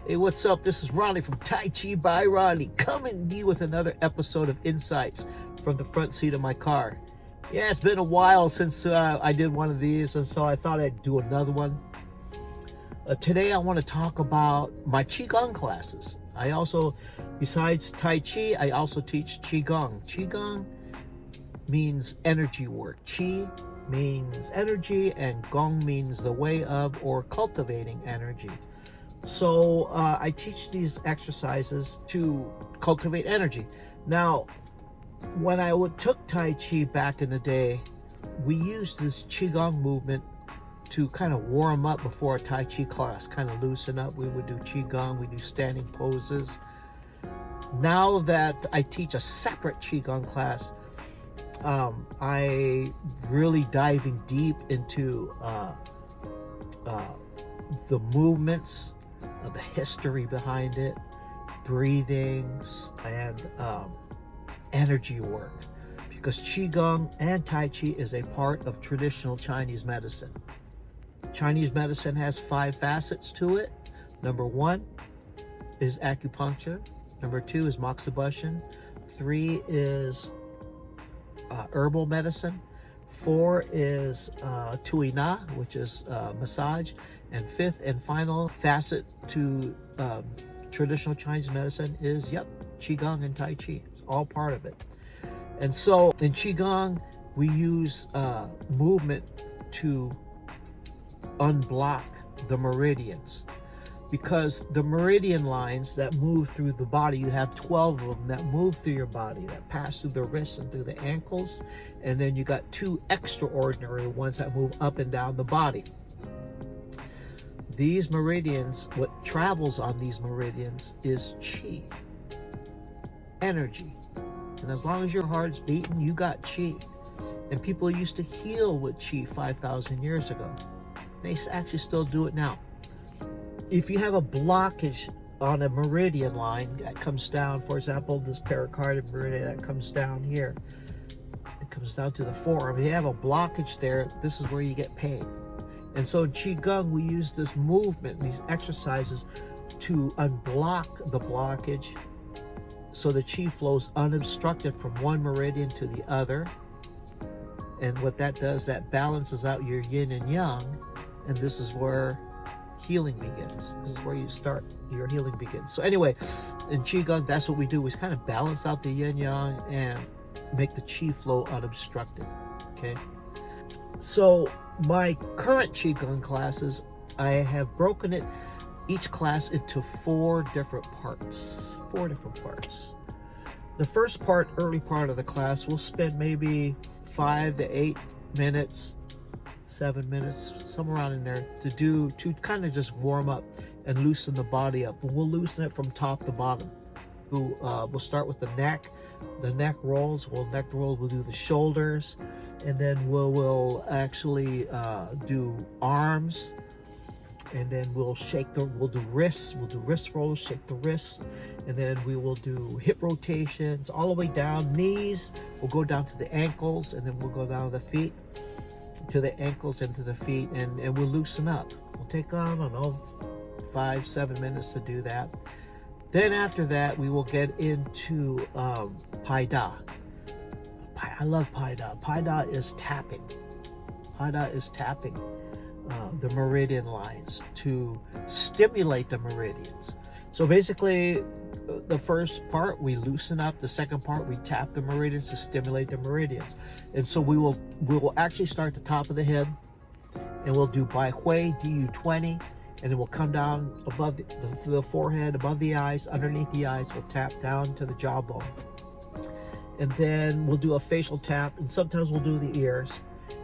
Hey, what's up? This is Ronnie from Tai Chi by Ronnie, coming to you with another episode of Insights from the front seat of my car. Yeah, it's been a while since I did one of these, and so I thought I'd do another one. Today I want to talk about my Qigong classes. I also, besides Tai Chi, I also teach Qigong. Qigong means energy work. Qi means energy, and Gong means the way of or cultivating energy. So I teach these exercises to cultivate energy. Now, when I took Tai Chi back in the day, we used this Qigong movement to kind of warm up before a Tai Chi class, kind of loosen up. We would do Qigong, we do standing poses. Now that I teach a separate Qigong class, I really diving deep into the movements, the history behind it, breathings, and energy work, because Qigong and Tai Chi is a part of traditional Chinese medicine. Chinese medicine has 5 facets to it. Number 1 is acupuncture. Number 2 is moxibustion. 3 is herbal medicine. 4 is Tui Na, which is massage. And 5th and final facet to traditional Chinese medicine is, Qigong and Tai Chi. It's all part of it. And so in Qigong, we use movement to unblock the meridians, because the meridian lines that move through the body, you have 12 of them that move through your body, that pass through the wrists and through the ankles, and then you got 2 extraordinary ones that move up and down the body. These meridians, what travels on these meridians is Qi, energy. And as long as your heart's beating, you got Qi. And people used to heal with Qi 5,000 years ago. They actually still do it now. If you have a blockage on a meridian line that comes down, for example, this pericardial meridian that comes down here, it comes down to the forearm. If you have a blockage there, this is where you get pain. And so in Qigong, we use this movement, these exercises, to unblock the blockage so the Qi flows unobstructed from one meridian to the other. And what that does, that balances out your yin and yang, and this is where healing begins. This is where you start, your healing begins. So anyway, in Qigong, that's what we do. We kind of balance out the yin yang and make the Qi flow unobstructed, okay? So my current Qigong classes, I have broken it, each class, into 4 different parts. 4 different parts. The first part, early part of the class, we'll spend maybe 5 to 8 minutes, 7 minutes, somewhere around in there, to kind of just warm up and loosen the body up. But we'll loosen it from top to bottom. We'll start with the neck rolls. We'll do the shoulders, and then we'll actually do arms, and then we'll do wrists. We'll do wrist rolls, shake the wrists, and then we will do hip rotations all the way down. Knees, we'll go down to the ankles, and then we'll go down to the feet, to the ankles and to the feet, and we'll loosen up. We'll take, I don't know, 5-7 minutes to do that. Then after that, we will get into Pai Da. I love Pai Da. Pai Da is tapping. Pai Da is tapping the meridian lines to stimulate the meridians. So basically, the first part, we loosen up. The second part, we tap the meridians to stimulate the meridians. And so we will actually start at the top of the head, and we'll do Bai Hui, DU20, and then we'll come down above the forehead, above the eyes, underneath the eyes. We'll tap down to the jawbone. And then we'll do a facial tap, and sometimes we'll do the ears.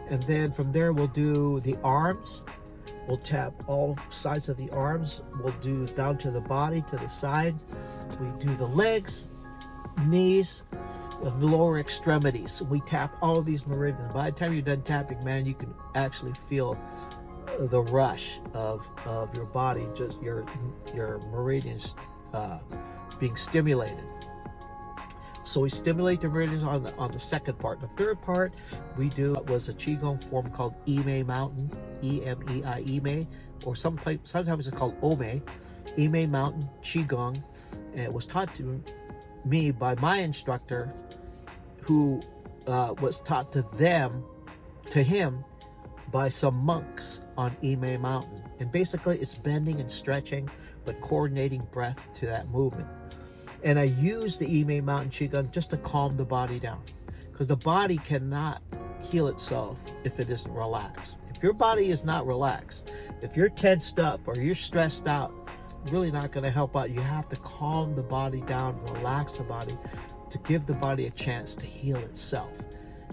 And then from there, we'll do the arms. We'll tap all sides of the arms. We'll do down to the body, to the side. We do the legs, knees, the lower extremities. We tap all of these meridians. By the time you're done tapping, man, you can actually feel the rush of your body, just your meridians being stimulated. So we stimulate the meridians on the second part. The third part we do was a Qigong form called Yimei Mountain. E-M-E-I, Ime, or sometimes it's called Ome, Ime Mountain Qigong. And it was taught to me by my instructor, who was taught to him by some monks on Ime Mountain. And basically it's bending and stretching, but coordinating breath to that movement. And I use the Ime Mountain Qigong just to calm the body down, because the body cannot heal itself if it isn't relaxed. If your body is not relaxed, if you're tensed up or you're stressed out, it's really not going to help out. You have to calm the body down, relax the body, to give the body a chance to heal itself.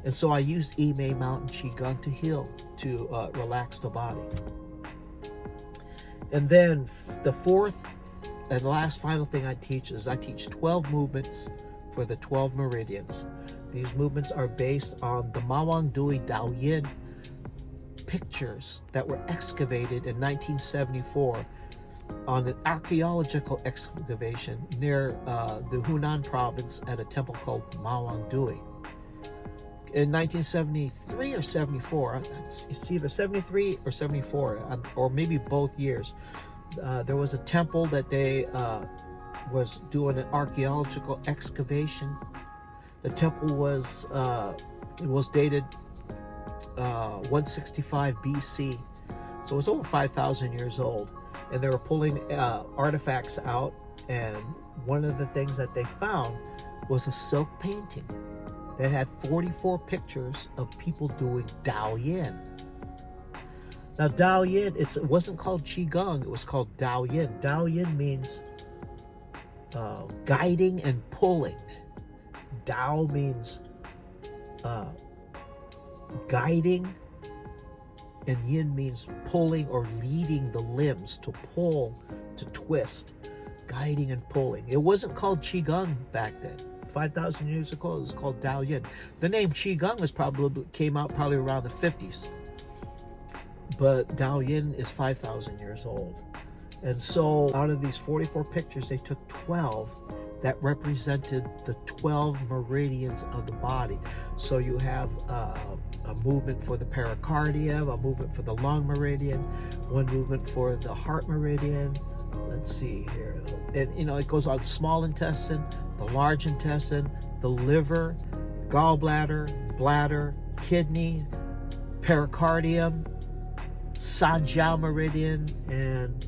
And so I used Ime Mountain Qigong to heal, to relax the body. And then the fourth and last final thing I teach is I teach 12 movements for the 12 meridians. These movements are based on the Mawang Dui Dao Yin pictures that were excavated in 1974 on an archaeological excavation near the Hunan province at a temple called Mawang Dui. In 1973 or 74, it's either 73 or 74, or maybe both years, there was a temple that they was doing an archaeological excavation. The temple was dated 165 BC, so it was over 5,000 years old. And they were pulling artifacts out, and one of the things that they found was a silk painting that had 44 pictures of people doing Dao Yin. Now Dao Yin, it wasn't called Qigong, it was called Dao Yin. Dao Yin means guiding and pulling. Dao means guiding, and Yin means pulling or leading the limbs, to pull, to twist, guiding and pulling. It wasn't called Qigong back then. 5,000 years ago, it was called Dao Yin. The name Qigong came out probably around the 50s. But Dao Yin is 5,000 years old. And so out of these 44 pictures, they took 12 that represented the 12 meridians of the body. So you have a movement for the pericardium, a movement for the lung meridian, one movement for the heart meridian. Let's see here. And you know, it goes on small intestine, the large intestine, the liver, gallbladder, bladder, kidney, pericardium, Sanjiao meridian, and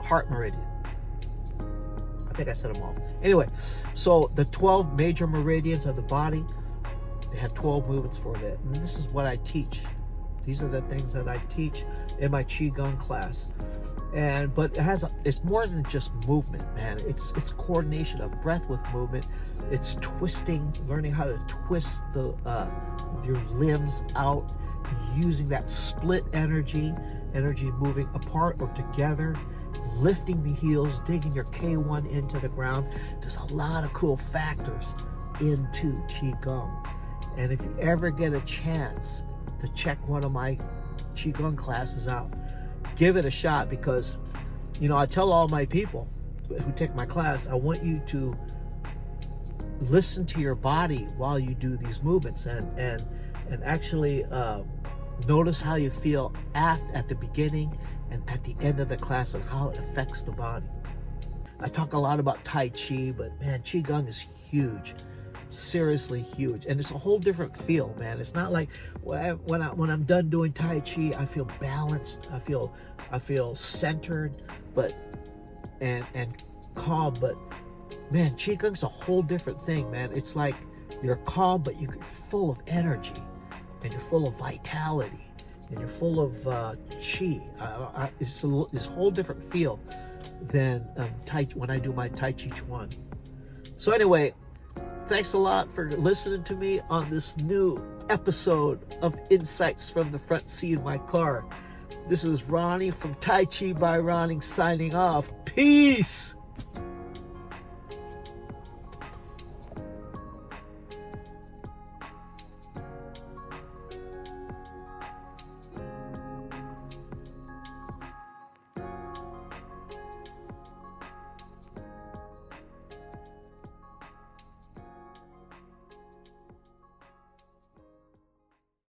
heart meridian. I think I said them all. Anyway, so the 12 major meridians of the body, they have 12 movements for that. And this is what I teach. These are the things that I teach in my Qigong class. But it's more than just movement, man. It's coordination of breath with movement. It's twisting, learning how to twist your limbs out, using that split energy moving apart or together, lifting the heels, digging your K1 into the ground. There's a lot of cool factors into Qigong. And if you ever get a chance to check one of my Qigong classes out, give it a shot, because, you know, I tell all my people who take my class, I want you to listen to your body while you do these movements, and actually notice how you feel at the beginning and at the end of the class, and how it affects the body. I talk a lot about Tai Chi, but man, Qigong is huge. Seriously huge, and it's a whole different feel, man. It's not like when I'm done doing Tai Chi, I feel balanced, I feel centered, but and calm. But man, Qigong's a whole different thing, man. It's like you're calm, but you're full of energy, and you're full of vitality, and you're full of Qi. It's this whole different feel than when I do my Tai Chi Chuan. So anyway, thanks a lot for listening to me on this new episode of Insights from the Front Seat of My Car. This is Ronnie from Tai Chi by Ronny signing off. Peace!